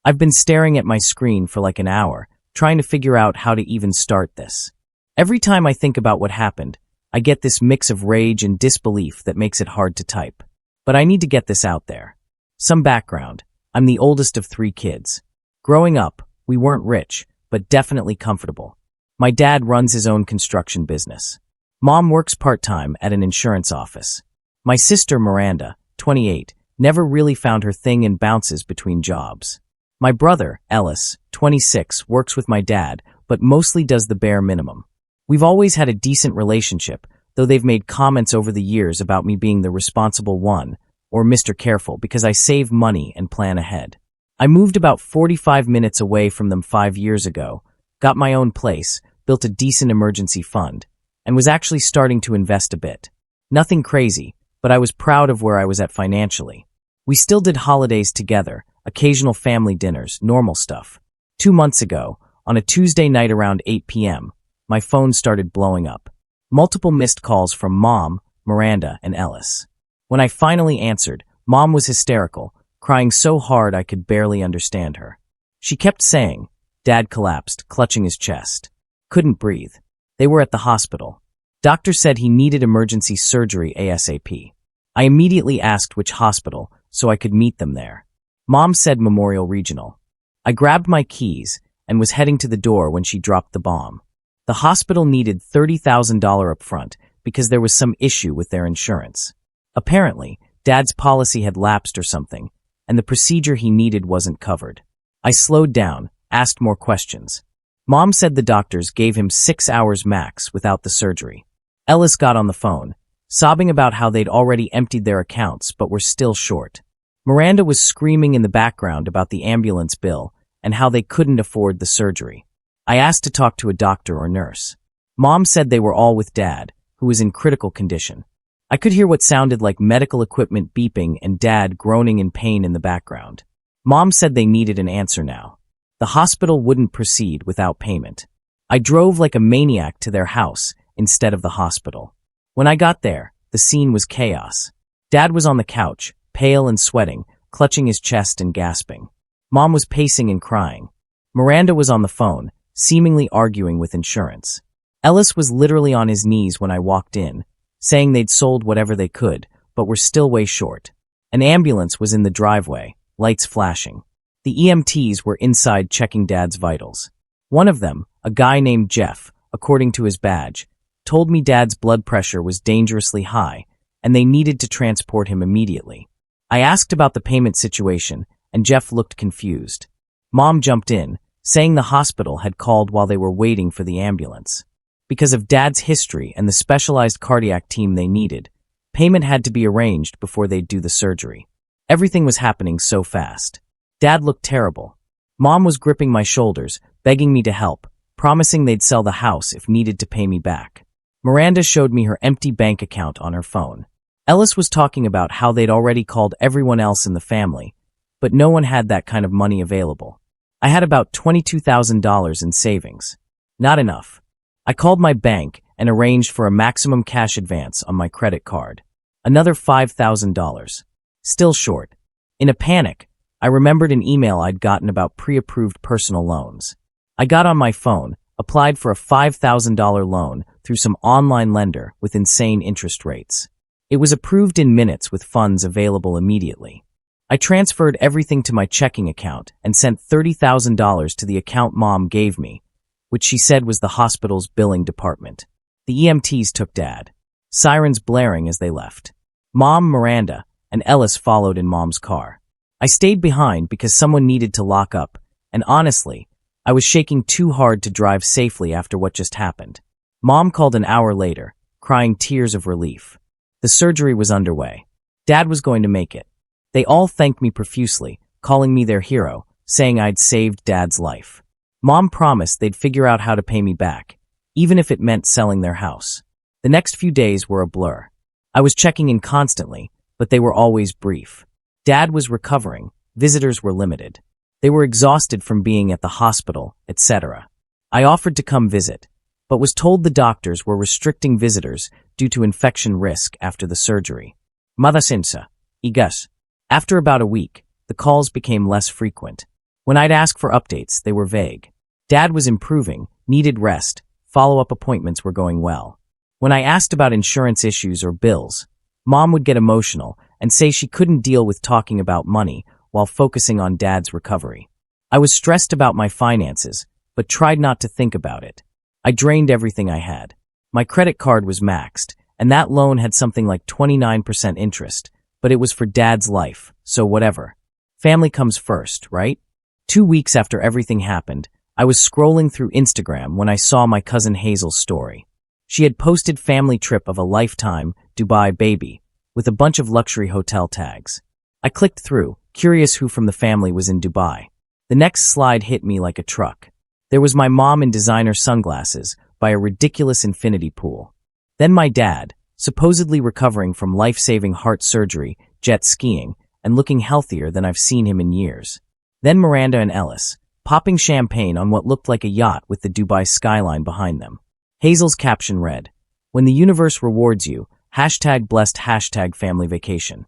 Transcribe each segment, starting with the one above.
I've been staring at my screen for like an hour, trying to figure out how to even start this. Every time I think about what happened, I get this mix of rage and disbelief that makes it hard to type. But I need to get this out there. Some background. I'm the oldest of 3 kids. Growing up, we weren't rich, but definitely comfortable. My dad runs his own construction business. Mom works part-time at an insurance office. My sister, Miranda, 28, never really found her thing and bounces between jobs. My brother, Ellis, 26, works with my dad, but mostly does the bare minimum. We've always had a decent relationship, though they've made comments over the years about me being the responsible one, or Mr. Careful, because I save money and plan ahead. I moved about 45 minutes away from them 5 years ago, got my own place, built a decent emergency fund, and was actually starting to invest a bit. Nothing crazy, but I was proud of where I was at financially. We still did holidays together, occasional family dinners, normal stuff. 2 months ago, on a Tuesday night around 8 p.m., my phone started blowing up. Multiple missed calls from Mom, Miranda, and Ellis. When I finally answered, Mom was hysterical, crying so hard I could barely understand her. She kept saying, Dad collapsed, clutching his chest. Couldn't breathe. They were at the hospital. Doctor said he needed emergency surgery ASAP. I immediately asked which hospital, so I could meet them there. Mom said Memorial Regional. I grabbed my keys and was heading to the door when she dropped the bomb. The hospital needed $30,000 up front because there was some issue with their insurance. Apparently, Dad's policy had lapsed or something, and the procedure he needed wasn't covered. I slowed down, asked more questions. Mom said the doctors gave him 6 hours max without the surgery. Ellis got on the phone, sobbing about how they'd already emptied their accounts but were still short. Miranda was screaming in the background about the ambulance bill and how they couldn't afford the surgery. I asked to talk to a doctor or nurse. Mom said they were all with Dad, who was in critical condition. I could hear what sounded like medical equipment beeping and Dad groaning in pain in the background. Mom said they needed an answer now. The hospital wouldn't proceed without payment. I drove like a maniac to their house instead of the hospital. When I got there, the scene was chaos. Dad was on the couch, pale and sweating, clutching his chest and gasping. Mom was pacing and crying. Miranda was on the phone, seemingly arguing with insurance. Ellis was literally on his knees when I walked in, saying they'd sold whatever they could, but were still way short. An ambulance was in the driveway, lights flashing. The EMTs were inside checking Dad's vitals. One of them, a guy named Jeff, according to his badge, told me Dad's blood pressure was dangerously high, and they needed to transport him immediately. I asked about the payment situation, and Jeff looked confused. Mom jumped in, saying the hospital had called while they were waiting for the ambulance. Because of Dad's history and the specialized cardiac team they needed, payment had to be arranged before they'd do the surgery. Everything was happening so fast. Dad looked terrible. Mom was gripping my shoulders, begging me to help, promising they'd sell the house if needed to pay me back. Miranda showed me her empty bank account on her phone. Ellis was talking about how they'd already called everyone else in the family, but no one had that kind of money available. I had about $22,000 in savings. Not enough. I called my bank and arranged for a maximum cash advance on my credit card. Another $5,000. Still short. In a panic, I remembered an email I'd gotten about pre-approved personal loans. I got on my phone, applied for a $5,000 loan through some online lender with insane interest rates. It was approved in minutes with funds available immediately. I transferred everything to my checking account and sent $30,000 to the account Mom gave me, which she said was the hospital's billing department. The EMTs took Dad, sirens blaring as they left. Mom, Miranda, and Ellis followed in Mom's car. I stayed behind because someone needed to lock up, and honestly, I was shaking too hard to drive safely after what just happened. Mom called an hour later, crying tears of relief. The surgery was underway. Dad was going to make it. They all thanked me profusely, calling me their hero, saying I'd saved Dad's life. Mom promised they'd figure out how to pay me back, even if it meant selling their house. The next few days were a blur. I was checking in constantly, but they were always brief. Dad was recovering, visitors were limited. They were exhausted from being at the hospital, etc. I offered to come visit, but was told the doctors were restricting visitors due to infection risk after the surgery. Madasinsa, igas. After about a week, the calls became less frequent. When I'd ask for updates, they were vague. Dad was improving, needed rest, follow-up appointments were going well. When I asked about insurance issues or bills, Mom would get emotional and say she couldn't deal with talking about money while focusing on Dad's recovery. I was stressed about my finances, but tried not to think about it. I drained everything I had. My credit card was maxed, and that loan had something like 29% interest, but it was for Dad's life, so whatever. Family comes first, right? 2 weeks after everything happened, I was scrolling through Instagram when I saw my cousin Hazel's story. She had posted family trip of a lifetime, Dubai baby, with a bunch of luxury hotel tags. I clicked through, curious who from the family was in Dubai. The next slide hit me like a truck. There was my mom in designer sunglasses by a ridiculous infinity pool. Then my dad, supposedly recovering from life-saving heart surgery, jet skiing, and looking healthier than I've seen him in years. Then Miranda and Ellis, popping champagne on what looked like a yacht with the Dubai skyline behind them. Hazel's caption read, "When the universe rewards you, #blessed #family vacation."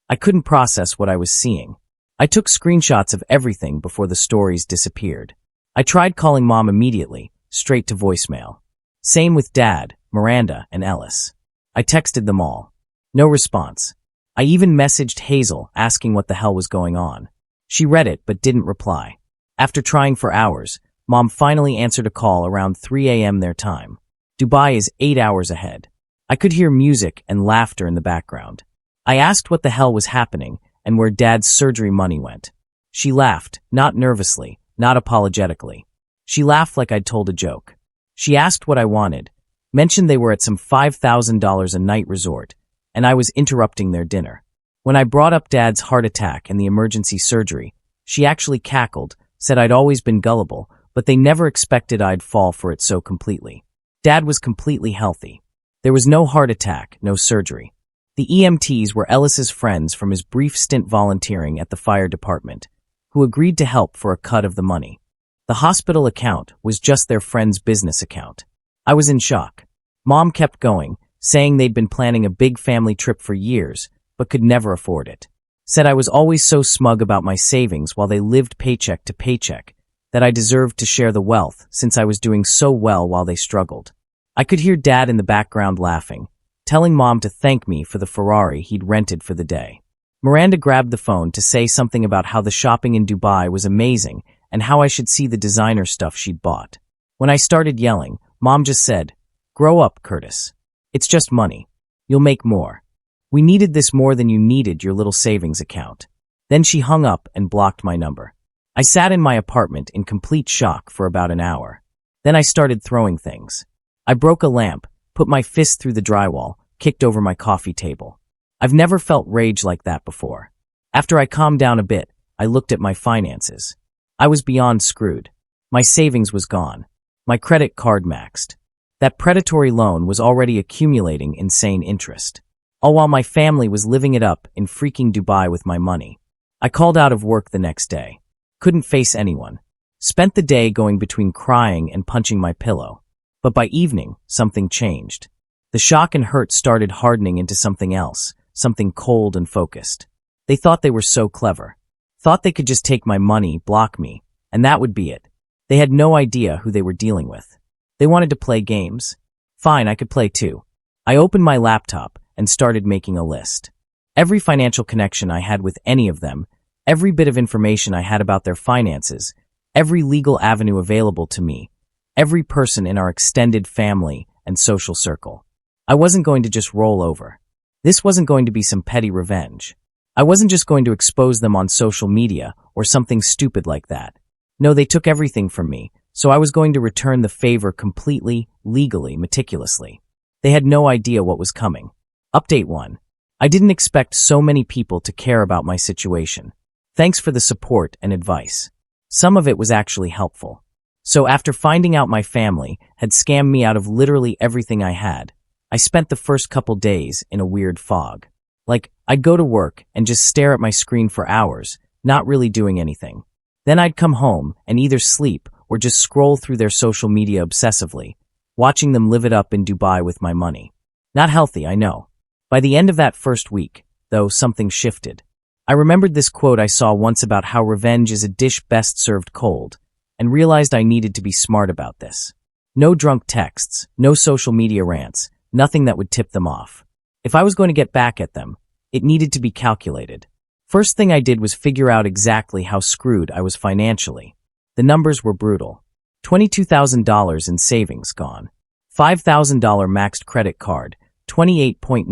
I couldn't process what I was seeing. I took screenshots of everything before the stories disappeared. I tried calling Mom immediately, straight to voicemail. Same with Dad, Miranda, and Ellis. I texted them all. No response. I even messaged Hazel asking what the hell was going on. She read it but didn't reply. After trying for hours, Mom finally answered a call around 3 a.m. their time. Dubai is 8 hours ahead. I could hear music and laughter in the background. I asked what the hell was happening and where Dad's surgery money went. She laughed, not nervously, not apologetically. She laughed like I'd told a joke. She asked what I wanted, mentioned they were at some $5,000 a night resort, and I was interrupting their dinner. When I brought up Dad's heart attack and the emergency surgery, she actually cackled, said I'd always been gullible, but they never expected I'd fall for it so completely. Dad was completely healthy. There was no heart attack, no surgery. The EMTs were Ellis's friends from his brief stint volunteering at the fire department, who agreed to help for a cut of the money. The hospital account was just their friend's business account. I was in shock. Mom kept going, saying they'd been planning a big family trip for years, but could never afford it. Said I was always so smug about my savings while they lived paycheck to paycheck, that I deserved to share the wealth since I was doing so well while they struggled. I could hear Dad in the background laughing, telling Mom to thank me for the Ferrari he'd rented for the day. Miranda grabbed the phone to say something about how the shopping in Dubai was amazing and how I should see the designer stuff she'd bought. When I started yelling, Mom just said, "Grow up, Curtis. It's just money. You'll make more. We needed this more than you needed your little savings account." Then she hung up and blocked my number. I sat in my apartment in complete shock for about an hour. Then I started throwing things. I broke a lamp, put my fist through the drywall, kicked over my coffee table. I've never felt rage like that before. After I calmed down a bit, I looked at my finances. I was beyond screwed. My savings was gone. My credit card maxed. That predatory loan was already accumulating insane interest. All while my family was living it up in freaking Dubai with my money. I called out of work the next day. Couldn't face anyone. Spent the day going between crying and punching my pillow. But by evening, something changed. The shock and hurt started hardening into something else, something cold and focused. They thought they were so clever. Thought they could just take my money, block me, and that would be it. They had no idea who they were dealing with. They wanted to play games. Fine, I could play too. I opened my laptop and started making a list. Every financial connection I had with any of them, every bit of information I had about their finances, every legal avenue available to me, every person in our extended family and social circle. I wasn't going to just roll over. This wasn't going to be some petty revenge. I wasn't just going to expose them on social media or something stupid like that. No, they took everything from me, so I was going to return the favor completely, legally, meticulously. They had no idea what was coming. Update 1. I didn't expect so many people to care about my situation. Thanks for the support and advice. Some of it was actually helpful. So after finding out my family had scammed me out of literally everything I had, I spent the first couple days in a weird fog. Like, I'd go to work and just stare at my screen for hours, not really doing anything. Then I'd come home and either sleep or just scroll through their social media obsessively, watching them live it up in Dubai with my money. Not healthy, I know. By the end of that first week, though, something shifted. I remembered this quote I saw once about how revenge is a dish best served cold, and realized I needed to be smart about this. No drunk texts, no social media rants, nothing that would tip them off. If I was going to get back at them, it needed to be calculated. First thing I did was figure out exactly how screwed I was financially. The numbers were brutal. $22,000 in savings gone. $5,000 maxed credit card, 28.99%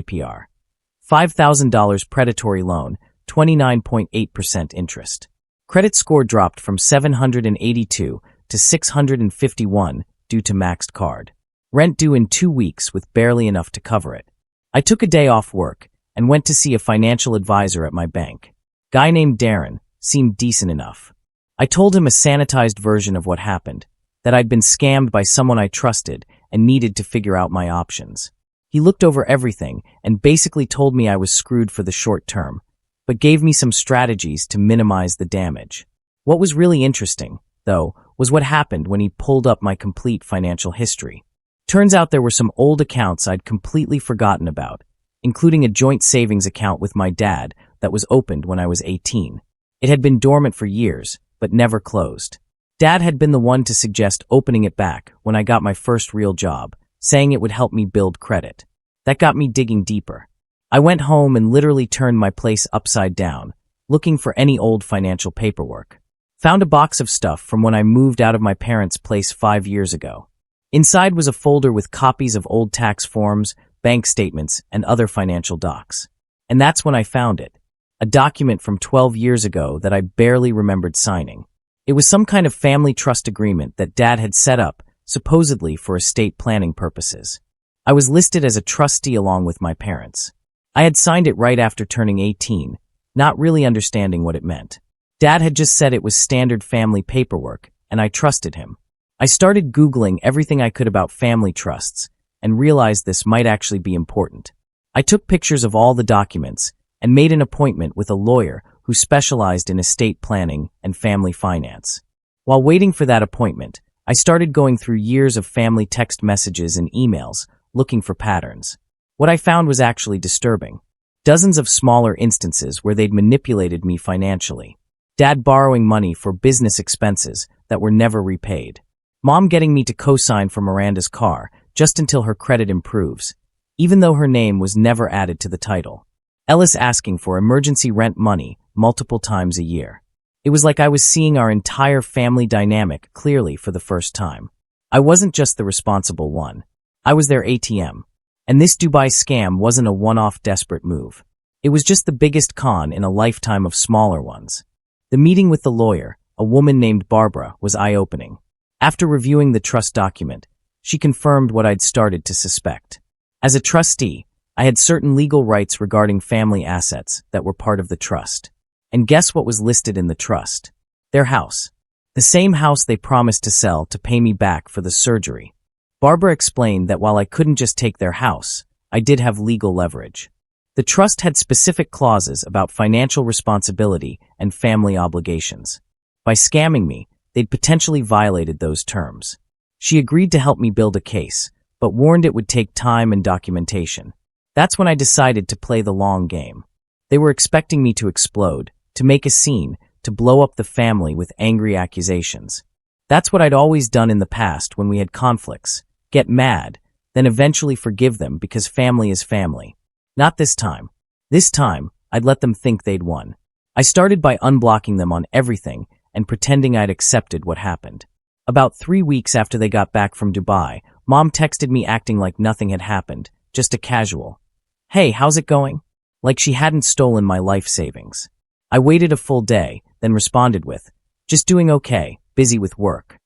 APR. $5,000 predatory loan, 29.8% interest. Credit score dropped from 782 to 651 due to maxed card. Rent due in 2 weeks with barely enough to cover it. I took a day off work and went to see a financial advisor at my bank. Guy named Darren seemed decent enough. I told him a sanitized version of what happened, that I'd been scammed by someone I trusted and needed to figure out my options. He looked over everything and basically told me I was screwed for the short term, but gave me some strategies to minimize the damage. What was really interesting, though, was what happened when he pulled up my complete financial history. Turns out there were some old accounts I'd completely forgotten about, including a joint savings account with my dad that was opened when I was 18. It had been dormant for years, but never closed. Dad had been the one to suggest opening it back when I got my first real job, saying it would help me build credit. That got me digging deeper. I went home and literally turned my place upside down, looking for any old financial paperwork. Found a box of stuff from when I moved out of my parents' place 5 years ago. Inside was a folder with copies of old tax forms, bank statements, and other financial docs. And that's when I found it. A document from 12 years ago that I barely remembered signing. It was some kind of family trust agreement that Dad had set up, supposedly for estate planning purposes. I was listed as a trustee along with my parents. I had signed it right after turning 18, not really understanding what it meant. Dad had just said it was standard family paperwork, and I trusted him. I started Googling everything I could about family trusts, and realized this might actually be important. I took pictures of all the documents, and made an appointment with a lawyer who specialized in estate planning and family finance. While waiting for that appointment, I started going through years of family text messages and emails, looking for patterns. What I found was actually disturbing. Dozens of smaller instances where they'd manipulated me financially. Dad borrowing money for business expenses that were never repaid. Mom getting me to co-sign for Miranda's car just until her credit improves, even though her name was never added to the title. Ellis asking for emergency rent money multiple times a year. It was like I was seeing our entire family dynamic clearly for the first time. I wasn't just the responsible one. I was their ATM. And this Dubai scam wasn't a one-off desperate move. It was just the biggest con in a lifetime of smaller ones. The meeting with the lawyer, a woman named Barbara, was eye-opening. After reviewing the trust document, she confirmed what I'd started to suspect. As a trustee, I had certain legal rights regarding family assets that were part of the trust. And guess what was listed in the trust? Their house. The same house they promised to sell to pay me back for the surgery. Barbara explained that while I couldn't just take their house, I did have legal leverage. The trust had specific clauses about financial responsibility and family obligations. By scamming me, they'd potentially violated those terms. She agreed to help me build a case, but warned it would take time and documentation. That's when I decided to play the long game. They were expecting me to explode, to make a scene, to blow up the family with angry accusations. That's what I'd always done in the past when we had conflicts. Get mad, then eventually forgive them because family is family. Not this time. This time, I'd let them think they'd won. I started by unblocking them on everything and pretending I'd accepted what happened. About 3 weeks after they got back from Dubai, Mom texted me acting like nothing had happened, just a casual, "Hey, how's it going?" Like she hadn't stolen my life savings. I waited a full day, then responded with, "Just doing okay, busy with work."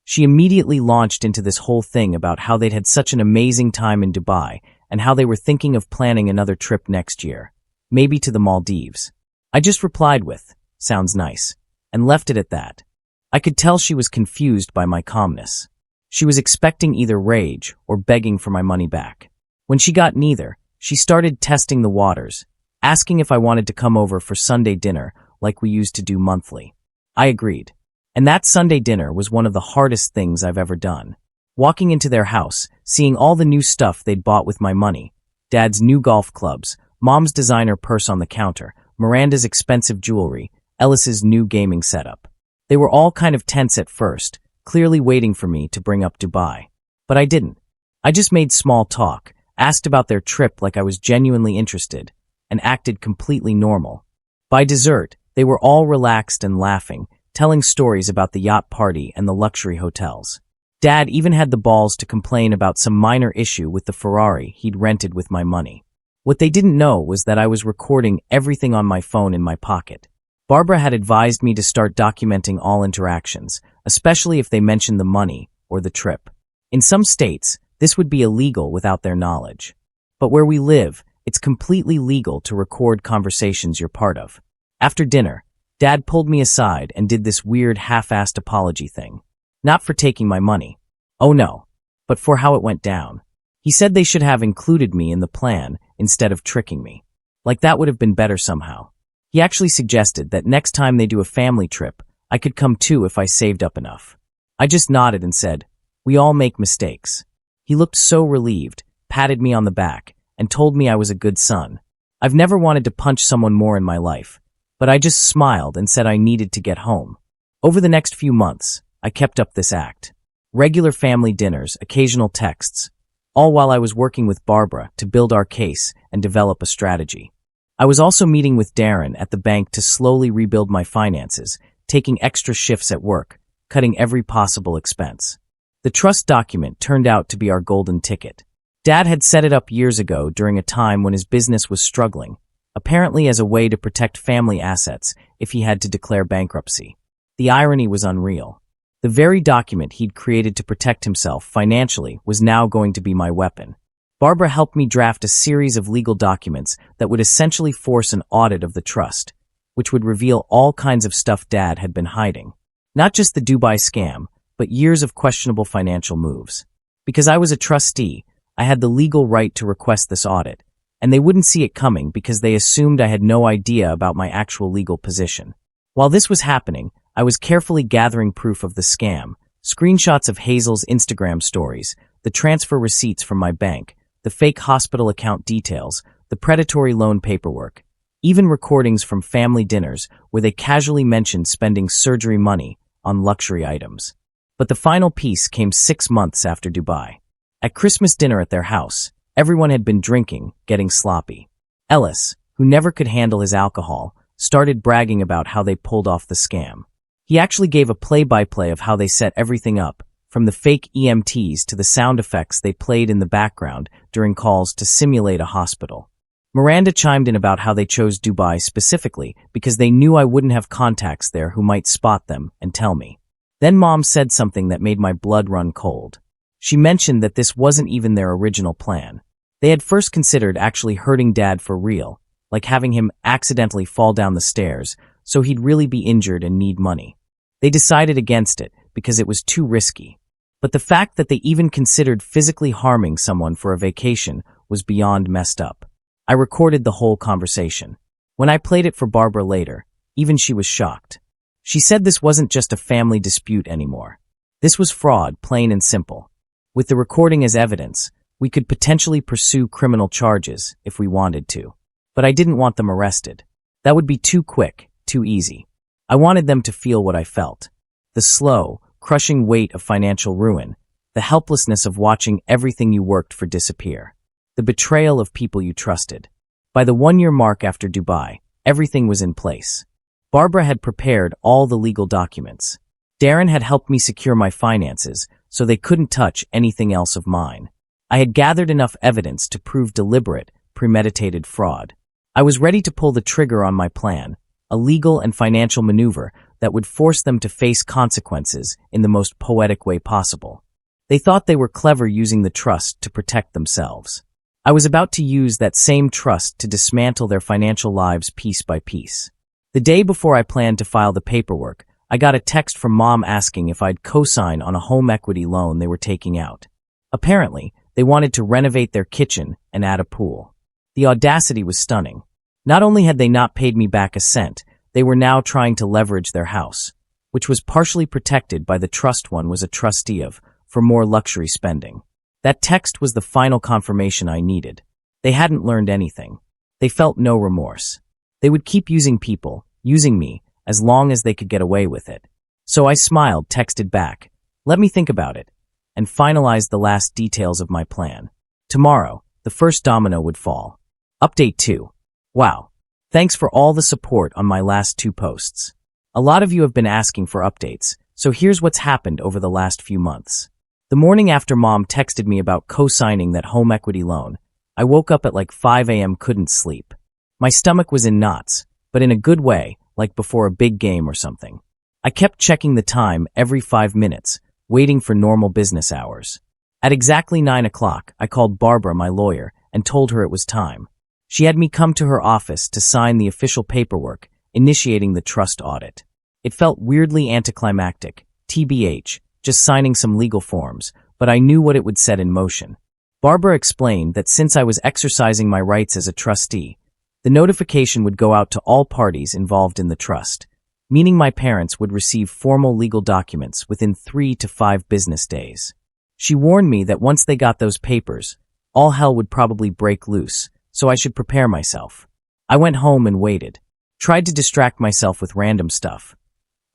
She immediately launched into this whole thing about how they'd had such an amazing time in Dubai and how they were thinking of planning another trip next year, maybe to the Maldives. I just replied with, "Sounds nice," and left it at that. I could tell she was confused by my calmness. She was expecting either rage or begging for my money back. When she got neither, she started testing the waters, asking if I wanted to come over for Sunday dinner like we used to do monthly. I agreed. And that Sunday dinner was one of the hardest things I've ever done. Walking into their house, seeing all the new stuff they'd bought with my money, Dad's new golf clubs, Mom's designer purse on the counter, Miranda's expensive jewelry, Ellis's new gaming setup. They were all kind of tense at first, clearly waiting for me to bring up Dubai. But I didn't. I just made small talk, asked about their trip like I was genuinely interested, and acted completely normal. By dessert, they were all relaxed and laughing, telling stories about the yacht party and the luxury hotels. Dad even had the balls to complain about some minor issue with the Ferrari he'd rented with my money. What they didn't know was that I was recording everything on my phone in my pocket. Barbara had advised me to start documenting all interactions, especially if they mentioned the money or the trip. In some states, this would be illegal without their knowledge. But where we live, it's completely legal to record conversations you're part of. After dinner, Dad pulled me aside and did this weird half-assed apology thing. Not for taking my money. Oh no. But for how it went down. He said they should have included me in the plan instead of tricking me. Like that would have been better somehow. He actually suggested that next time they do a family trip, I could come too if I saved up enough. I just nodded and said, "We all make mistakes." He looked so relieved, patted me on the back, and told me I was a good son. I've never wanted to punch someone more in my life, but I just smiled and said I needed to get home. Over the next few months, I kept up this act. Regular family dinners, occasional texts, all while I was working with Barbara to build our case and develop a strategy. I was also meeting with Darren at the bank to slowly rebuild my finances, taking extra shifts at work, cutting every possible expense. The trust document turned out to be our golden ticket. Dad had set it up years ago during a time when his business was struggling, apparently as a way to protect family assets if he had to declare bankruptcy. The irony was unreal. The very document he'd created to protect himself financially was now going to be my weapon. Barbara helped me draft a series of legal documents that would essentially force an audit of the trust, which would reveal all kinds of stuff Dad had been hiding. Not just the Dubai scam, but years of questionable financial moves. Because I was a trustee, I had the legal right to request this audit, and they wouldn't see it coming because they assumed I had no idea about my actual legal position. While this was happening, I was carefully gathering proof of the scam, screenshots of Hazel's Instagram stories, the transfer receipts from my bank, the fake hospital account details, the predatory loan paperwork, even recordings from family dinners where they casually mentioned spending surgery money on luxury items. But the final piece came 6 months after Dubai. At Christmas dinner at their house, everyone had been drinking, getting sloppy. Ellis, who never could handle his alcohol, started bragging about how they pulled off the scam. He actually gave a play-by-play of how they set everything up, from the fake EMTs to the sound effects they played in the background during calls to simulate a hospital. Miranda chimed in about how they chose Dubai specifically because they knew I wouldn't have contacts there who might spot them and tell me. Then Mom said something that made my blood run cold. She mentioned that this wasn't even their original plan. They had first considered actually hurting Dad for real, like having him accidentally fall down the stairs, so he'd really be injured and need money. They decided against it because it was too risky. But the fact that they even considered physically harming someone for a vacation was beyond messed up. I recorded the whole conversation. When I played it for Barbara later, even she was shocked. She said this wasn't just a family dispute anymore. This was fraud, plain and simple. With the recording as evidence, we could potentially pursue criminal charges if we wanted to. But I didn't want them arrested. That would be too quick, too easy. I wanted them to feel what I felt. The slow, crushing weight of financial ruin, the helplessness of watching everything you worked for disappear, the betrayal of people you trusted. By the 1-year mark after Dubai, everything was in place. Barbara had prepared all the legal documents. Darren had helped me secure my finances, so they couldn't touch anything else of mine. I had gathered enough evidence to prove deliberate, premeditated fraud. I was ready to pull the trigger on my plan, a legal and financial maneuver that would force them to face consequences in the most poetic way possible. They thought they were clever using the trust to protect themselves. I was about to use that same trust to dismantle their financial lives piece by piece. The day before I planned to file the paperwork, I got a text from Mom asking if I'd co-sign on a home equity loan they were taking out. Apparently, they wanted to renovate their kitchen and add a pool. The audacity was stunning. Not only had they not paid me back a cent, they were now trying to leverage their house, which was partially protected by the trust one was a trustee of, for more luxury spending. That text was the final confirmation I needed. They hadn't learned anything. They felt no remorse. They would keep using people, using me, as long as they could get away with it. So I smiled, texted back, "Let me think about it," and finalized the last details of my plan. Tomorrow, the first domino would fall. Update 2. Wow. Thanks for all the support on my last 2 posts. A lot of you have been asking for updates, so here's what's happened over the last few months. The morning after Mom texted me about co-signing that home equity loan, I woke up at like 5 a.m. couldn't sleep. My stomach was in knots, but in a good way, like before a big game or something. I kept checking the time every 5 minutes, waiting for normal business hours. At exactly 9 o'clock, I called Barbara, my lawyer, and told her it was time. She had me come to her office to sign the official paperwork, initiating the trust audit. It felt weirdly anticlimactic, TBH, just signing some legal forms, but I knew what it would set in motion. Barbara explained that since I was exercising my rights as a trustee, the notification would go out to all parties involved in the trust, meaning my parents would receive formal legal documents within 3 to 5 business days. She warned me that once they got those papers, all hell would probably break loose, so I should prepare myself. I went home and waited, tried to distract myself with random stuff,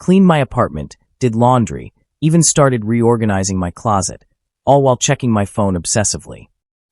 cleaned my apartment, did laundry, even started reorganizing my closet, all while checking my phone obsessively.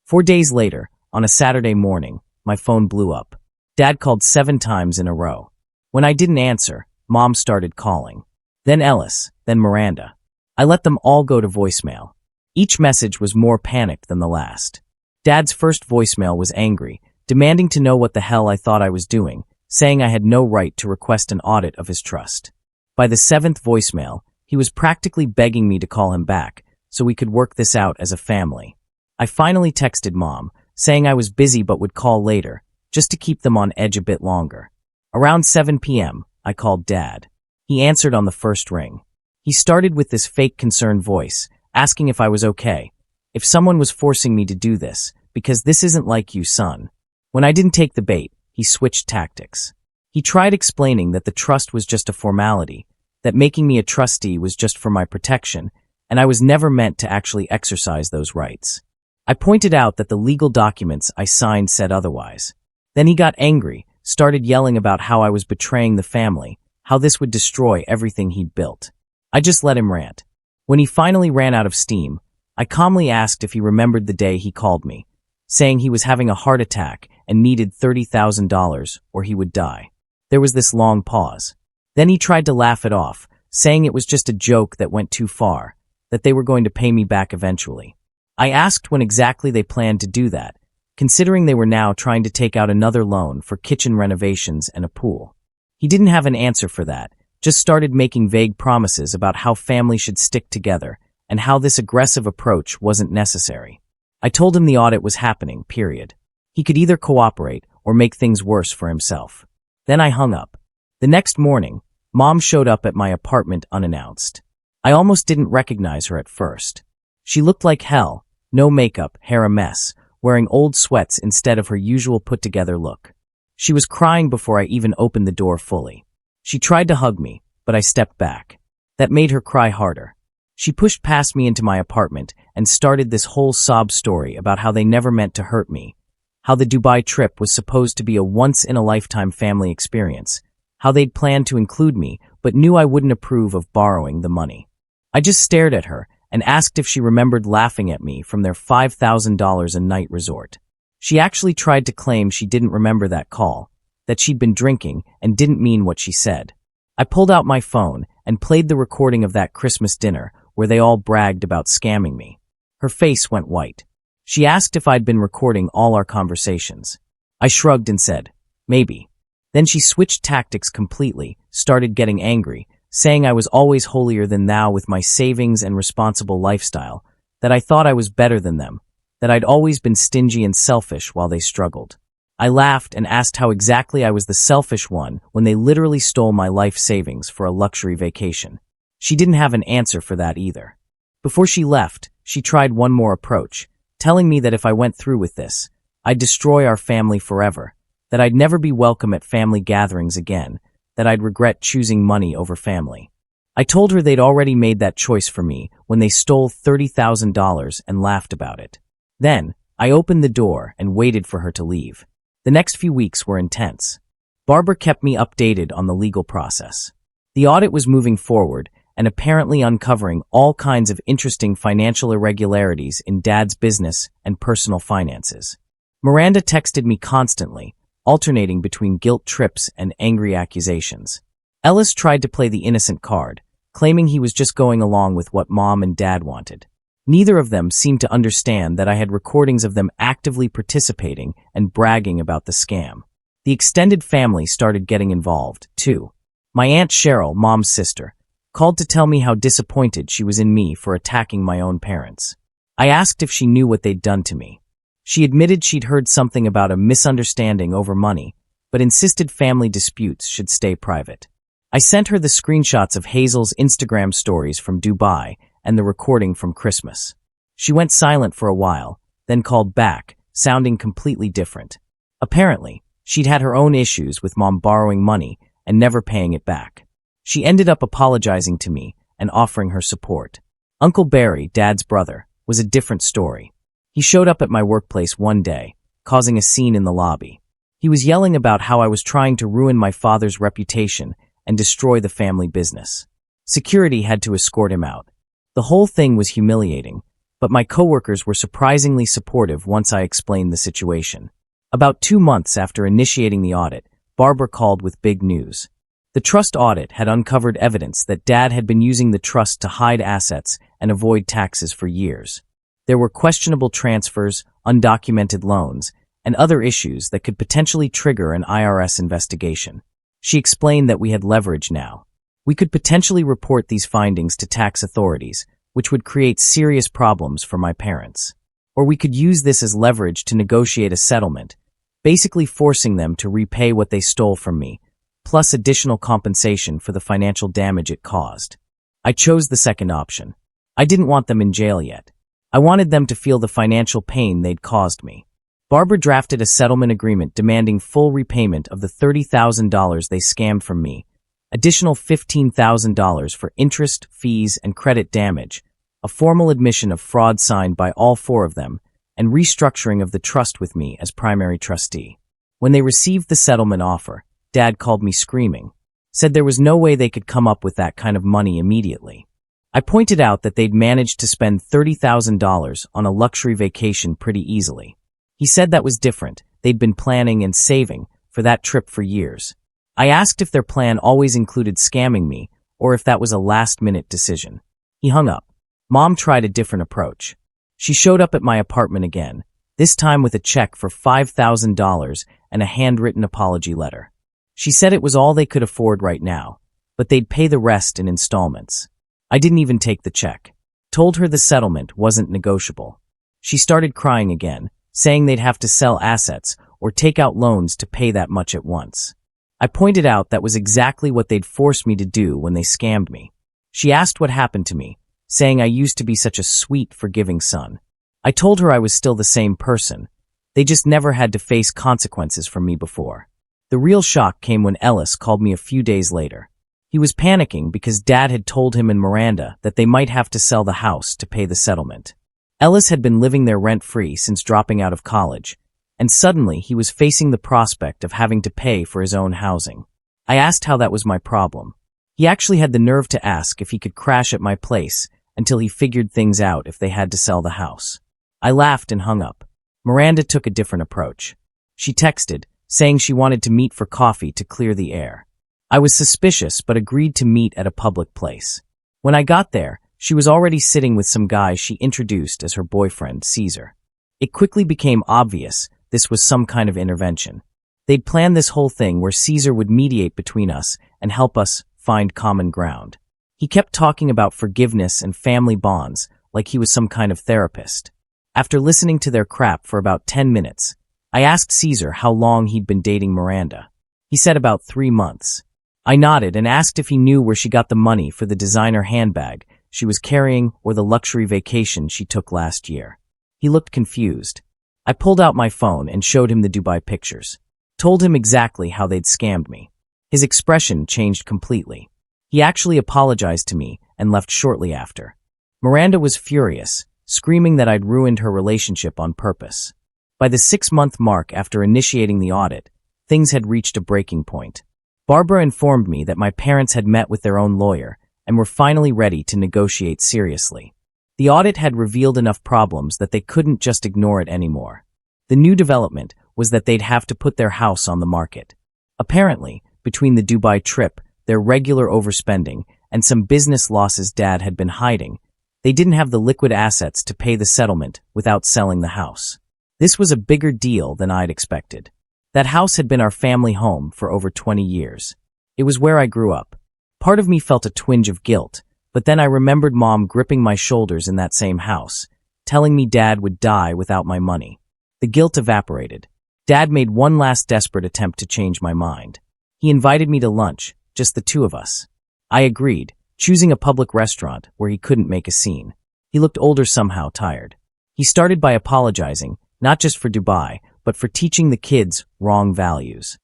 4 days later, on a Saturday morning, my phone blew up. Dad called 7 times in a row. When I didn't answer, Mom started calling. Then Ellis, then Miranda. I let them all go to voicemail. Each message was more panicked than the last. Dad's first voicemail was angry, demanding to know what the hell I thought I was doing, saying I had no right to request an audit of his trust. By the 7th voicemail, he was practically begging me to call him back, so we could work this out as a family. I finally texted Mom, saying I was busy but would call later, just to keep them on edge a bit longer. Around 7 p.m., I called Dad. He answered on the first ring. He started with this fake concerned voice, asking if I was okay, if someone was forcing me to do this, because this isn't like you, son. When I didn't take the bait, he switched tactics. He tried explaining that the trust was just a formality, that making me a trustee was just for my protection, and I was never meant to actually exercise those rights. I pointed out that the legal documents I signed said otherwise. Then he got angry, started yelling about how I was betraying the family, how this would destroy everything he'd built. I just let him rant. When he finally ran out of steam, I calmly asked if he remembered the day he called me, saying he was having a heart attack and needed $30,000 or he would die. There was this long pause. Then he tried to laugh it off, saying it was just a joke that went too far, that they were going to pay me back eventually. I asked when exactly they planned to do that, considering they were now trying to take out another loan for kitchen renovations and a pool. He didn't have an answer for that, just started making vague promises about how family should stick together and how this aggressive approach wasn't necessary. I told him the audit was happening, period. He could either cooperate or make things worse for himself. Then I hung up. The next morning, Mom showed up at my apartment unannounced. I almost didn't recognize her at first. She looked like hell, no makeup, hair a mess, wearing old sweats instead of her usual put-together look. She was crying before I even opened the door fully. She tried to hug me, but I stepped back. That made her cry harder. She pushed past me into my apartment and started this whole sob story about how they never meant to hurt me, how the Dubai trip was supposed to be a once-in-a-lifetime family experience, how they'd planned to include me but knew I wouldn't approve of borrowing the money. I just stared at her and asked if she remembered laughing at me from their $5,000 a night resort. She actually tried to claim she didn't remember that call, that she'd been drinking and didn't mean what she said. I pulled out my phone and played the recording of that Christmas dinner where they all bragged about scamming me. Her face went white. She asked if I'd been recording all our conversations. I shrugged and said, maybe. Then she switched tactics completely, started getting angry, saying I was always holier than thou with my savings and responsible lifestyle, that I thought I was better than them, that I'd always been stingy and selfish while they struggled. I laughed and asked how exactly I was the selfish one when they literally stole my life savings for a luxury vacation. She didn't have an answer for that either. Before she left, she tried one more approach, telling me that if I went through with this, I'd destroy our family forever, that I'd never be welcome at family gatherings again, that I'd regret choosing money over family. I told her they'd already made that choice for me when they stole $30,000 and laughed about it. Then, I opened the door and waited for her to leave. The next few weeks were intense. Barbara kept me updated on the legal process. The audit was moving forward and apparently uncovering all kinds of interesting financial irregularities in Dad's business and personal finances. Miranda texted me constantly, alternating between guilt trips and angry accusations. Ellis tried to play the innocent card, claiming he was just going along with what Mom and Dad wanted. Neither of them seemed to understand that I had recordings of them actively participating and bragging about the scam. The extended family started getting involved, too. My Aunt Cheryl, Mom's sister, called to tell me how disappointed she was in me for attacking my own parents. I asked if she knew what they'd done to me. She admitted she'd heard something about a misunderstanding over money, but insisted family disputes should stay private. I sent her the screenshots of Hazel's Instagram stories from Dubai and the recording from Christmas. She went silent for a while, then called back, sounding completely different. Apparently, she'd had her own issues with Mom borrowing money and never paying it back. She ended up apologizing to me and offering her support. Uncle Barry, Dad's brother, was a different story. He showed up at my workplace one day, causing a scene in the lobby. He was yelling about how I was trying to ruin my father's reputation and destroy the family business. Security had to escort him out. The whole thing was humiliating, but my coworkers were surprisingly supportive once I explained the situation. About 2 months after initiating the audit, Barbara called with big news. The trust audit had uncovered evidence that Dad had been using the trust to hide assets and avoid taxes for years. There were questionable transfers, undocumented loans, and other issues that could potentially trigger an IRS investigation. She explained that we had leverage now. We could potentially report these findings to tax authorities, which would create serious problems for my parents. Or we could use this as leverage to negotiate a settlement, basically forcing them to repay what they stole from me, plus additional compensation for the financial damage it caused. I chose the second option. I didn't want them in jail yet. I wanted them to feel the financial pain they'd caused me. Barbara drafted a settlement agreement demanding full repayment of the $30,000 they scammed from me, additional $15,000 for interest, fees, and credit damage, a formal admission of fraud signed by all 4 of them, and restructuring of the trust with me as primary trustee. When they received the settlement offer, Dad called me screaming, said there was no way they could come up with that kind of money immediately. I pointed out that they'd managed to spend $30,000 on a luxury vacation pretty easily. He said that was different. They'd been planning and saving for that trip for years. I asked if their plan always included scamming me or if that was a last-minute decision. He hung up. Mom tried a different approach. She showed up at my apartment again, this time with a check for $5,000 and a handwritten apology letter. She said it was all they could afford right now, but they'd pay the rest in installments. I didn't even take the check. Told her the settlement wasn't negotiable. She started crying again, saying they'd have to sell assets or take out loans to pay that much at once. I pointed out that was exactly what they'd forced me to do when they scammed me. She asked what happened to me, saying I used to be such a sweet, forgiving son. I told her I was still the same person. They just never had to face consequences from me before. The real shock came when Ellis called me a few days later. He was panicking because Dad had told him and Miranda that they might have to sell the house to pay the settlement. Ellis had been living there rent-free since dropping out of college, and suddenly he was facing the prospect of having to pay for his own housing. I asked how that was my problem. He actually had the nerve to ask if he could crash at my place until he figured things out if they had to sell the house. I laughed and hung up. Miranda took a different approach. She texted, saying she wanted to meet for coffee to clear the air. I was suspicious but agreed to meet at a public place. When I got there, she was already sitting with some guy she introduced as her boyfriend, Caesar. It quickly became obvious this was some kind of intervention. They'd planned this whole thing where Caesar would mediate between us and help us find common ground. He kept talking about forgiveness and family bonds like he was some kind of therapist. After listening to their crap for about 10 minutes, I asked Caesar how long he'd been dating Miranda. He said about 3 months. I nodded and asked if he knew where she got the money for the designer handbag she was carrying or the luxury vacation she took last year. He looked confused. I pulled out my phone and showed him the Dubai pictures. Told him exactly how they'd scammed me. His expression changed completely. He actually apologized to me and left shortly after. Miranda was furious, screaming that I'd ruined her relationship on purpose. By the 6-month mark after initiating the audit, things had reached a breaking point. Barbara informed me that my parents had met with their own lawyer and were finally ready to negotiate seriously. The audit had revealed enough problems that they couldn't just ignore it anymore. The new development was that they'd have to put their house on the market. Apparently, between the Dubai trip, their regular overspending, and some business losses Dad had been hiding, they didn't have the liquid assets to pay the settlement without selling the house. This was a bigger deal than I'd expected. That house had been our family home for over 20 years. It was where I grew up. Part of me felt a twinge of guilt, but then I remembered Mom gripping my shoulders in that same house, telling me Dad would die without my money. The guilt evaporated. Dad made one last desperate attempt to change my mind. He invited me to lunch, just the two of us. I agreed, choosing a public restaurant where he couldn't make a scene. He looked older somehow, tired. He started by apologizing, not just for Dubai, but for teaching the kids wrong values.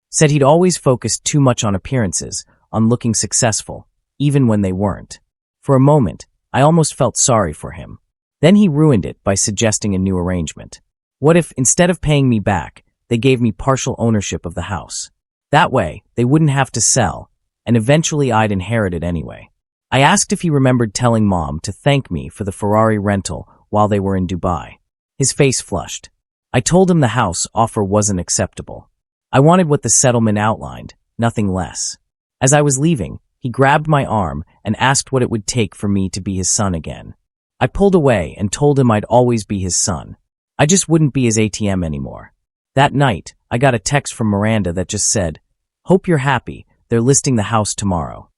Said he'd always focused too much on appearances, on looking successful, even when they weren't. For a moment, I almost felt sorry for him. Then he ruined it by suggesting a new arrangement. What if, instead of paying me back, they gave me partial ownership of the house? That way, they wouldn't have to sell, and eventually I'd inherit it anyway. I asked if he remembered telling Mom to thank me for the Ferrari rental while they were in Dubai. His face flushed. I told him the house offer wasn't acceptable. I wanted what the settlement outlined, nothing less. As I was leaving, he grabbed my arm and asked what it would take for me to be his son again. I pulled away and told him I'd always be his son. I just wouldn't be his ATM anymore. That night, I got a text from Miranda that just said, "Hope you're happy, they're listing the house tomorrow."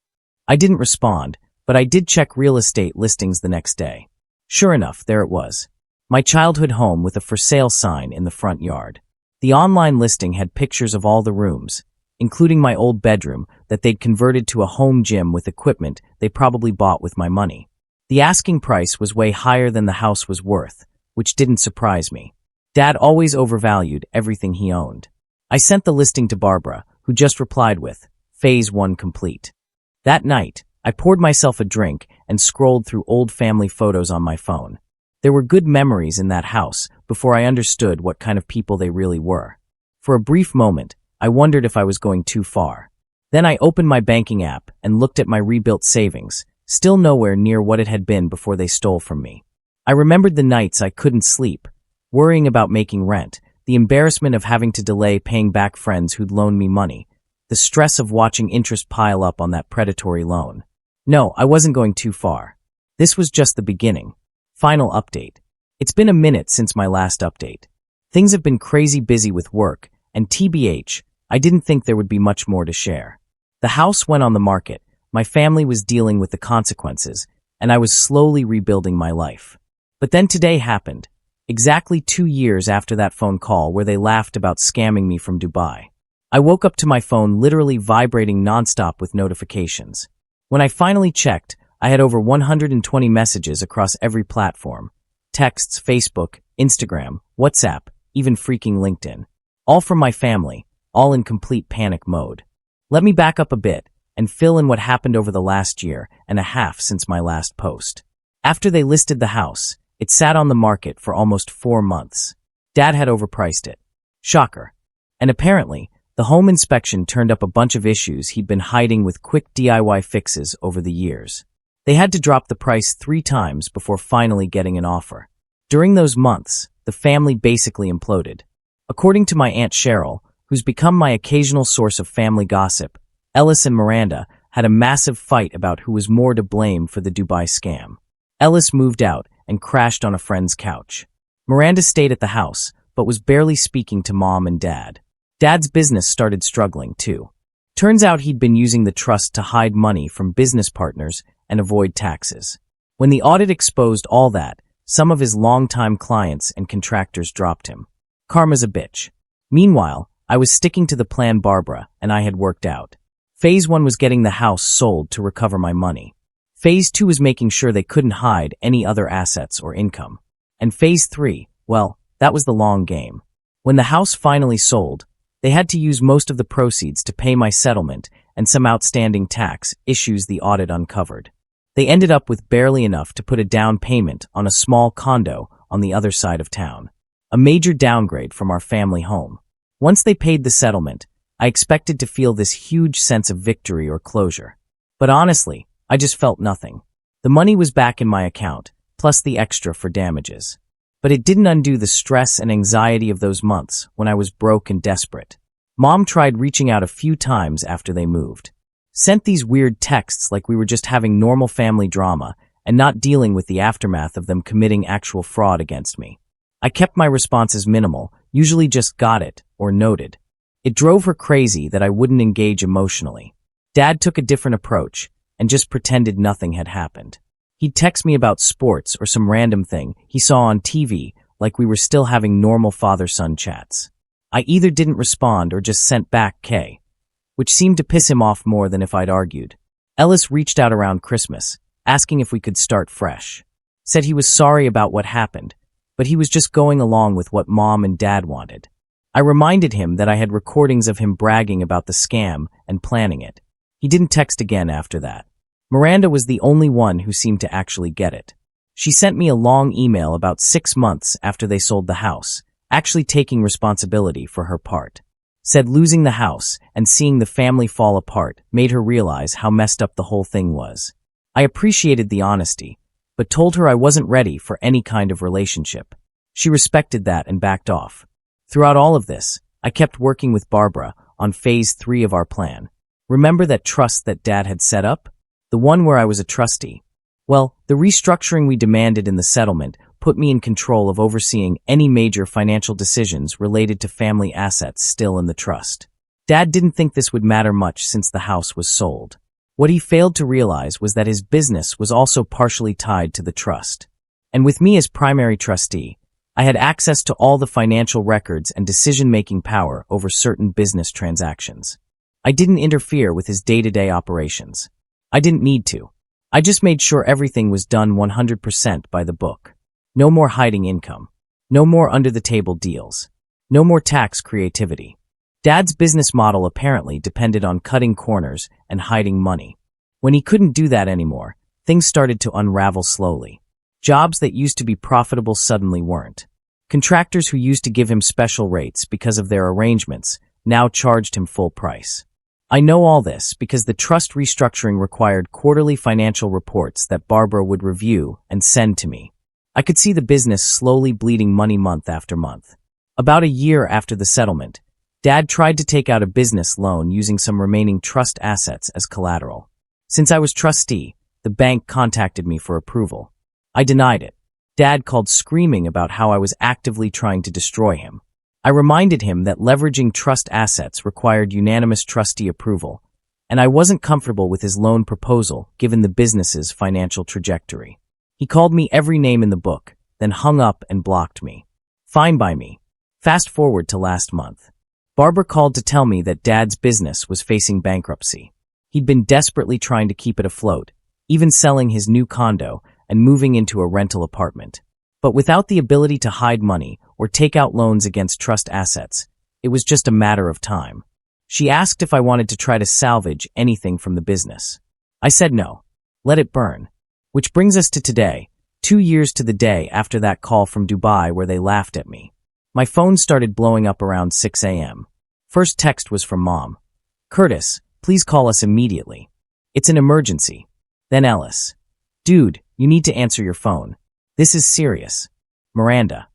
I didn't respond, but I did check real estate listings the next day. Sure enough, there it was. My childhood home with a for sale sign in the front yard. The online listing had pictures of all the rooms, including my old bedroom that they'd converted to a home gym with equipment they probably bought with my money. The asking price was way higher than the house was worth, which didn't surprise me. Dad always overvalued everything he owned. I sent the listing to Barbara, who just replied with, "Phase 1 complete." That night, I poured myself a drink and scrolled through old family photos on my phone. There were good memories in that house before I understood what kind of people they really were. For a brief moment, I wondered if I was going too far. Then I opened my banking app and looked at my rebuilt savings, still nowhere near what it had been before they stole from me. I remembered the nights I couldn't sleep, worrying about making rent, the embarrassment of having to delay paying back friends who'd loaned me money, the stress of watching interest pile up on that predatory loan. No, I wasn't going too far. This was just the beginning. Final update. It's been a minute since my last update. Things have been crazy busy with work, and TBH, I didn't think there would be much more to share. The house went on the market, my family was dealing with the consequences, and I was slowly rebuilding my life. But then today happened, exactly 2 years after that phone call where they laughed about scamming me from Dubai. I woke up to my phone literally vibrating nonstop with notifications. When I finally checked, I had over 120 messages across every platform. Texts, Facebook, Instagram, WhatsApp, even freaking LinkedIn. All from my family, all in complete panic mode. Let me back up a bit and fill in what happened over the last year and a half since my last post. After they listed the house, it sat on the market for almost 4 months. Dad had overpriced it. Shocker. And apparently, the home inspection turned up a bunch of issues he'd been hiding with quick DIY fixes over the years. They had to drop the price 3 times before finally getting an offer. During those months, the family basically imploded. According to my Aunt Cheryl, who's become my occasional source of family gossip, Ellis and Miranda had a massive fight about who was more to blame for the Dubai scam. Ellis moved out and crashed on a friend's couch. Miranda stayed at the house, but was barely speaking to Mom and Dad. Dad's business started struggling, too. Turns out he'd been using the trust to hide money from business partners and avoid taxes. When the audit exposed all that, some of his longtime clients and contractors dropped him. Karma's a bitch. Meanwhile, I was sticking to the plan Barbara and I had worked out. Phase 1 was getting the house sold to recover my money. Phase 2 was making sure they couldn't hide any other assets or income. And Phase 3, well, that was the long game. When the house finally sold, they had to use most of the proceeds to pay my settlement and some outstanding tax issues the audit uncovered. They ended up with barely enough to put a down payment on a small condo on the other side of town. A major downgrade from our family home. Once they paid the settlement, I expected to feel this huge sense of victory or closure. But honestly, I just felt nothing. The money was back in my account, plus the extra for damages. But it didn't undo the stress and anxiety of those months when I was broke and desperate. Mom tried reaching out a few times after they moved. Sent these weird texts like we were just having normal family drama and not dealing with the aftermath of them committing actual fraud against me. I kept my responses minimal, usually just got it or noted. It drove her crazy that I wouldn't engage emotionally. Dad took a different approach and just pretended nothing had happened. He'd text me about sports or some random thing he saw on TV like we were still having normal father-son chats. I either didn't respond or just sent back K, which seemed to piss him off more than if I'd argued. Ellis reached out around Christmas, asking if we could start fresh. Said he was sorry about what happened, but he was just going along with what Mom and Dad wanted. I reminded him that I had recordings of him bragging about the scam and planning it. He didn't text again after that. Miranda was the only one who seemed to actually get it. She sent me a long email about 6 months after they sold the house, actually taking responsibility for her part. Said losing the house and seeing the family fall apart made her realize how messed up the whole thing was. I appreciated the honesty, but told her I wasn't ready for any kind of relationship. She respected that and backed off. Throughout all of this, I kept working with Barbara on phase 3 of our plan. Remember that trust that Dad had set up? The one where I was a trustee. Well, the restructuring we demanded in the settlement put me in control of overseeing any major financial decisions related to family assets still in the trust. Dad didn't think this would matter much since the house was sold. What he failed to realize was that his business was also partially tied to the trust. And with me as primary trustee, I had access to all the financial records and decision-making power over certain business transactions. I didn't interfere with his day-to-day operations. I didn't need to. I just made sure everything was done 100% by the book. No more hiding income. No more under-the-table deals. No more tax creativity. Dad's business model apparently depended on cutting corners and hiding money. When he couldn't do that anymore, things started to unravel slowly. Jobs that used to be profitable suddenly weren't. Contractors who used to give him special rates because of their arrangements now charged him full price. I know all this because the trust restructuring required quarterly financial reports that Barbara would review and send to me. I could see the business slowly bleeding money month after month. About a year after the settlement, Dad tried to take out a business loan using some remaining trust assets as collateral. Since I was trustee, the bank contacted me for approval. I denied it. Dad called screaming about how I was actively trying to destroy him. I reminded him that leveraging trust assets required unanimous trustee approval, and I wasn't comfortable with his loan proposal given the business's financial trajectory. He called me every name in the book, then hung up and blocked me. Fine by me. Fast forward to last month. Barbara called to tell me that Dad's business was facing bankruptcy. He'd been desperately trying to keep it afloat, even selling his new condo and moving into a rental apartment. But without the ability to hide money or take out loans against trust assets, it was just a matter of time. She asked if I wanted to try to salvage anything from the business. I said no. Let it burn. Which brings us to today, 2 years to the day after that call from Dubai where they laughed at me. My phone started blowing up around 6 a.m. First text was from Mom. Curtis, please call us immediately. It's an emergency. Then Ellis. Dude, you need to answer your phone. This is serious. Miranda.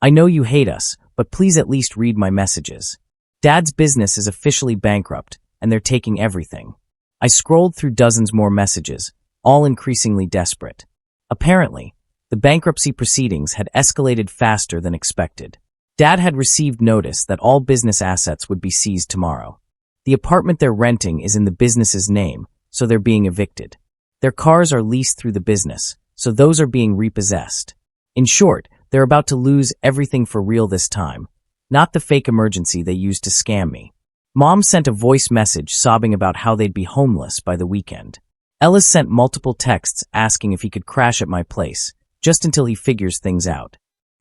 I know you hate us, but please at least read my messages. Dad's business is officially bankrupt, and they're taking everything. I scrolled through dozens more messages, all increasingly desperate. Apparently, the bankruptcy proceedings had escalated faster than expected. Dad had received notice that all business assets would be seized tomorrow. The apartment they're renting is in the business's name, so they're being evicted. Their cars are leased through the business, so those are being repossessed. In short, they're about to lose everything for real this time, not the fake emergency they used to scam me. Mom sent a voice message sobbing about how they'd be homeless by the weekend. Ellis sent multiple texts asking if he could crash at my place, just until he figures things out.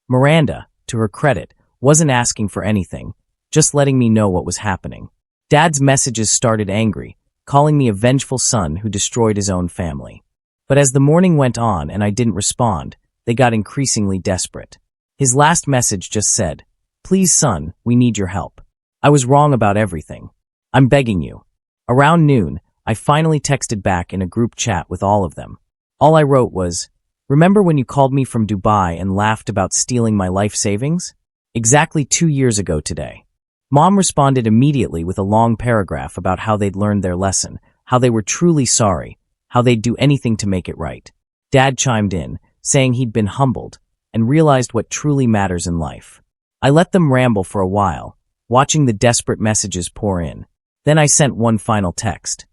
Miranda, to her credit, wasn't asking for anything, just letting me know what was happening. Dad's messages started angry, calling me a vengeful son who destroyed his own family. But as the morning went on and I didn't respond, they got increasingly desperate. His last message just said, "Please son, we need your help." I was wrong about everything. I'm begging you. Around noon, I finally texted back in a group chat with all of them. All I wrote was, "Remember when you called me from Dubai and laughed about stealing my life savings? Exactly 2 years ago today." Mom responded immediately with a long paragraph about how they'd learned their lesson, how they were truly sorry, how they'd do anything to make it right. Dad chimed in, saying he'd been humbled and realized what truly matters in life. I let them ramble for a while, watching the desperate messages pour in. Then I sent one final text.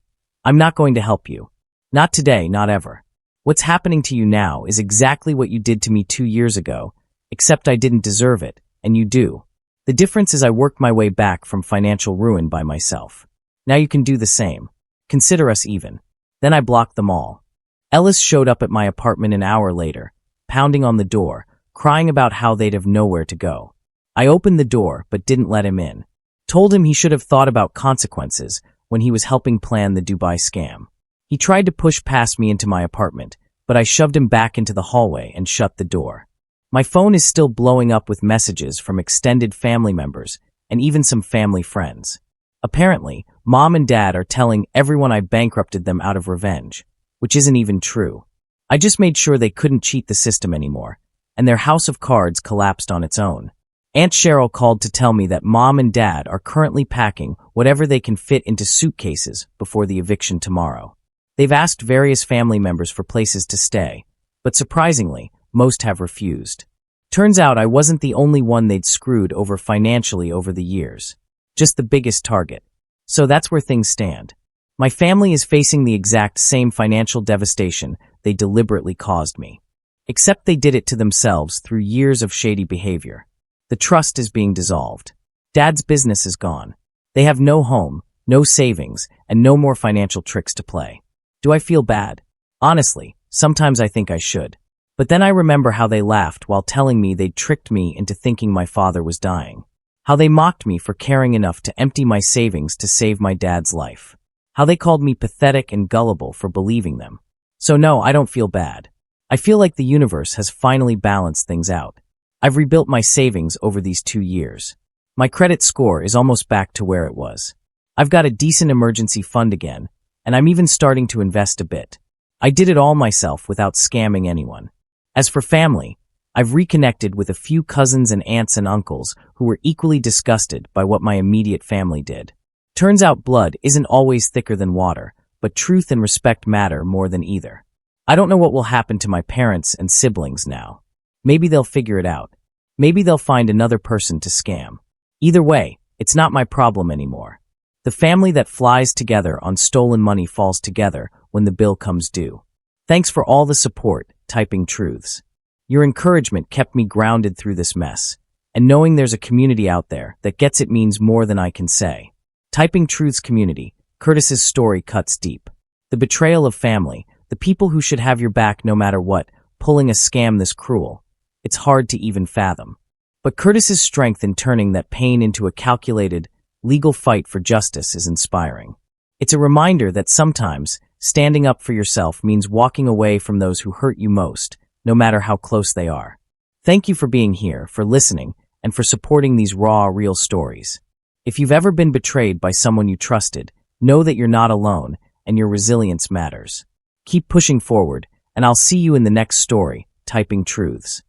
"I'm not going to help you. Not today, not ever. What's happening to you now is exactly what you did to me 2 years ago, except I didn't deserve it, and you do. The difference is I worked my way back from financial ruin by myself. Now you can do the same. Consider us even." Then I blocked them all. Ellis showed up at my apartment an hour later, pounding on the door, crying about how they'd have nowhere to go. I opened the door but didn't let him in. Told him he should have thought about consequences when he was helping plan the Dubai scam. He tried to push past me into my apartment, but I shoved him back into the hallway and shut the door. My phone is still blowing up with messages from extended family members and even some family friends. Apparently, Mom and Dad are telling everyone I bankrupted them out of revenge, which isn't even true. I just made sure they couldn't cheat the system anymore, and their house of cards collapsed on its own. Aunt Cheryl called to tell me that Mom and Dad are currently packing whatever they can fit into suitcases before the eviction tomorrow. They've asked various family members for places to stay, but surprisingly, most have refused. Turns out I wasn't the only one they'd screwed over financially over the years. Just the biggest target. So that's where things stand. My family is facing the exact same financial devastation they deliberately caused me. Except they did it to themselves through years of shady behavior. The trust is being dissolved. Dad's business is gone. They have no home, no savings, and no more financial tricks to play. Do I feel bad? Honestly, sometimes I think I should. But then I remember how they laughed while telling me they'd tricked me into thinking my father was dying. How they mocked me for caring enough to empty my savings to save my dad's life. How they called me pathetic and gullible for believing them. So no, I don't feel bad. I feel like the universe has finally balanced things out. I've rebuilt my savings over these 2 years. My credit score is almost back to where it was. I've got a decent emergency fund again, and I'm even starting to invest a bit. I did it all myself without scamming anyone. As for family, I've reconnected with a few cousins and aunts and uncles who were equally disgusted by what my immediate family did. Turns out blood isn't always thicker than water, but truth and respect matter more than either. I don't know what will happen to my parents and siblings now. Maybe they'll figure it out. Maybe they'll find another person to scam. Either way, it's not my problem anymore. The family that flies together on stolen money falls together when the bill comes due. Thanks for all the support, typing truths. Your encouragement kept me grounded through this mess, and knowing there's a community out there that gets it means more than I can say. Typing Truths community, Curtis's story cuts deep. The betrayal of family, the people who should have your back no matter what, pulling a scam this cruel. It's hard to even fathom. But Curtis's strength in turning that pain into a calculated, legal fight for justice is inspiring. It's a reminder that sometimes standing up for yourself means walking away from those who hurt you most, no matter how close they are. Thank you for being here, for listening, and for supporting these raw, real stories. If you've ever been betrayed by someone you trusted, know that you're not alone, and your resilience matters. Keep pushing forward, and I'll see you in the next story, Typing Truths.